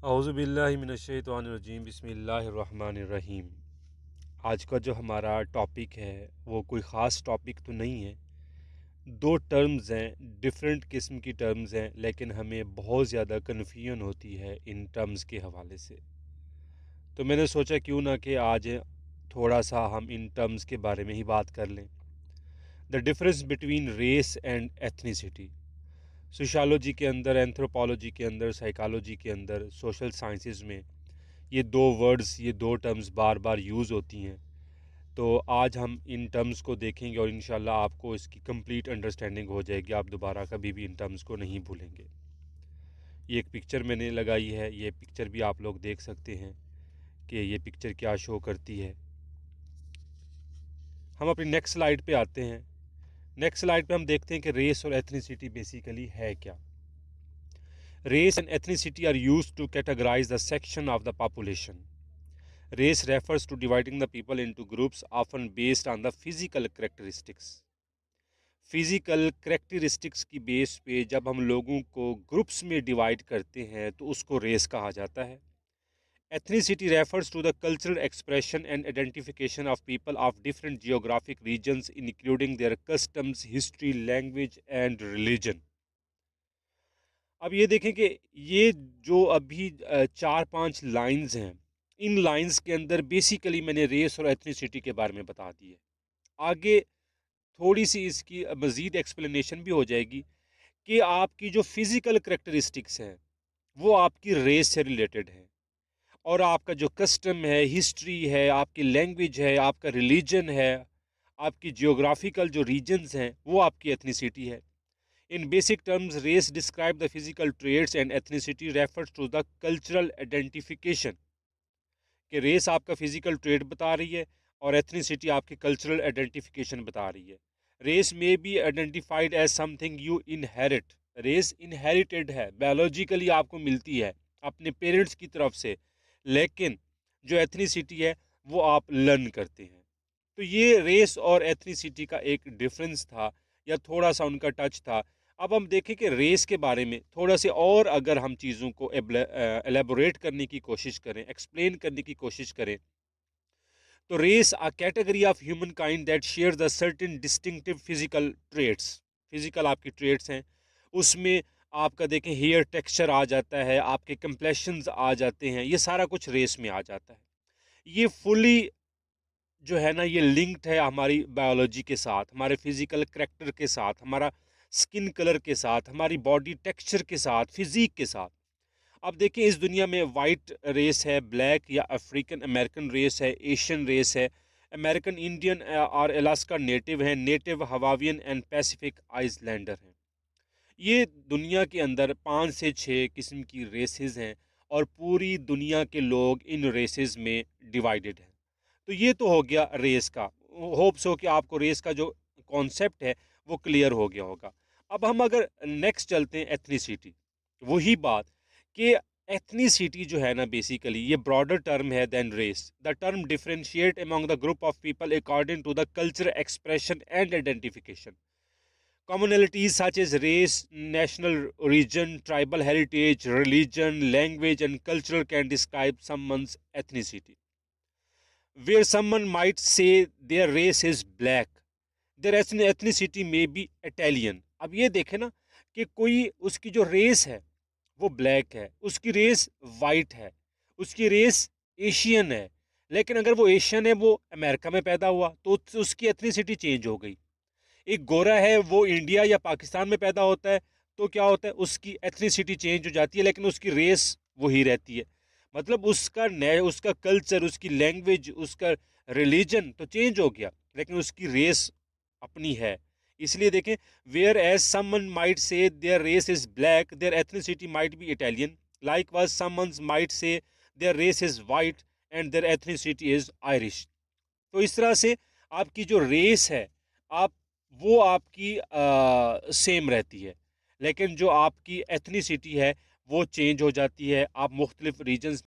औज़ुबिल्लाहि मिनश्शैतानिर्रजीम बिस्मिल्लाहिर्रहमानिर्रहीम। आज का जो हमारा टॉपिक है वो कोई ख़ास टॉपिक तो नहीं है। दो टर्म्स हैं, डिफरेंट किस्म की टर्म्स हैं, लेकिन हमें बहुत ज़्यादा कन्फ्यूजन होती है इन टर्म्स के हवाले से। तो मैंने सोचा क्यों ना कि आज थोड़ा सा हम इन टर्म्स के बारे में ही बात कर लें। The difference between race and ethnicity. Sociology के अंदर, एंथ्रोपोलॉजी के अंदर, साइकोलॉजी के अंदर, सोशल साइंसेज में ये दो वर्ड्स, ये दो टर्म्स बार बार यूज़ होती हैं। तो आज हम इन टर्म्स को देखेंगे और इंशाल्लाह आपको इसकी कंप्लीट अंडरस्टैंडिंग हो जाएगी। आप दोबारा कभी भी इन टर्म्स को नहीं भूलेंगे। ये एक पिक्चर मैंने लगाई है, ये पिक्चर भी आप लोग देख सकते हैं कि ये पिक्चर क्या शो करती है। हम अपनी नेक्स्ट स्लाइड पे आते हैं। नेक्स्ट स्लाइड पे हम देखते हैं कि रेस और एथनिसिटी बेसिकली है क्या। Race and ethnicity are used to categorise the section of the population. Race refers to dividing the people into groups often based on the physical characteristics. Physical characteristics की base पे जब हम लोगों को groups में divide करते हैं तो उसको रेस कहा जाता है। Ethnicity refers to the cultural expression and identification of people of different geographic regions including their customs, history, language and religion. अब ये देखें कि ये जो अभी 4-5 लाइंस हैं, इन लाइंस के अंदर बेसिकली मैंने रेस और एथनिसिटी के बारे में बता दी है। आगे थोड़ी सी इसकी मज़ीद एक्सप्लेनेशन भी हो जाएगी कि आपकी जो फिज़िकल करेक्टरिस्टिक्स हैं वो आपकी रेस से रिलेटेड है, और आपका जो कस्टम है, हिस्ट्री है, आपकी लैंग्वेज है, आपका रिलीजन है, आपकी जियोग्राफिकल जो रीजन्स हैं वो आपकी एथनिसिटी है। In basic terms, race describe the physical traits and ethnicity refers to the cultural identification. कि रेस आपका फिजिकल ट्रेड बता रही है और एथनिसिटी आपकी कल्चरल आइडेंटिफिकेशन बता रही है। रेस में be identified as something you inherit. Race inherited है, बायोलॉजिकली आपको मिलती है अपने पेरेंट्स की तरफ से, लेकिन जो एथनिसिटी है वो आप लर्न करते हैं। तो ये रेस और एथनिसिटी का एक डिफरेंस था या थोड़ा सा उनका टच था। अब हम देखें कि रेस के बारे में थोड़ा से और अगर हम चीज़ों को एलेबोरेट करने की कोशिश करें, एक्सप्लेन करने की कोशिश करें, तो race a category of human kind that share the certain distinctive physical traits. Physical आपकी ट्रेट्स हैं, उसमें आपका देखें हेयर टेक्सचर आ जाता है, आपके कंप्लेशंस आ जाते हैं, ये सारा कुछ रेस में आ जाता है। ये फुली जो है ना, ये लिंक्ड है हमारी बायोलॉजी के साथ, हमारे फिजिकल करैक्टर के साथ, हमारा स्किन कलर के साथ, हमारी बॉडी टेक्सचर के साथ, फिजिक के साथ। अब देखिए इस दुनिया में वाइट रेस है, ब्लैक या अफ्रीकन अमेरिकन रेस है, एशियन रेस है, अमेरिकन इंडियन और अलास्का नेटिव है, नेटिव हवावियन एंड पैसिफिक आइसलैंडर हैं। ये दुनिया के अंदर 5 से 6 किस्म की रेसेस हैं और पूरी दुनिया के लोग इन रेसेस में डिवाइडेड हैं। तो ये तो हो गया रेस का। होप्स हो कि आपको रेस का जो कॉन्सेप्ट है वो क्लियर हो गया होगा। अब हम अगर नेक्स्ट चलते हैं एथनिसिटी, वही बात कि एथनिसिटी जो है ना बेसिकली ये ब्रॉडर टर्म है then race. The term differentiate among the group of people according to the culture expression and identification. Commonalities such as race, national origin, tribal heritage, religion, language, and culture can describe someone's ethnicity. Where someone might say their race is black, their ethnicity may be Italian. अब ये देखें ना कि कोई उसकी जो race है वो ब्लैक है, उसकी रेस वाइट है, उसकी रेस एशियन है, लेकिन अगर वो एशियन है, वो अमेरिका में पैदा हुआ तो उसकी एथनिसिटी चेंज हो गई। एक गोरा है, वो इंडिया या पाकिस्तान में पैदा होता है, तो क्या होता है, उसकी एथनिसिटी चेंज हो जाती है, लेकिन उसकी रेस वही रहती है। मतलब उसका कल्चर, उसकी लैंग्वेज, उसका रिलीजन तो चेंज हो गया, लेकिन उसकी रेस अपनी है। इसलिए देखें, whereas someone might say their race is black, their ethnicity might be Italian. Likewise someone might say their race is white and their ethnicity is Irish. तो इस तरह से आपकी जो रेस है, आप वो आपकी सेम रहती है, लेकिन जो आपकी एथनिसिटी है वो चेंज हो जाती है। आप मुख्तलिफ रीजन्स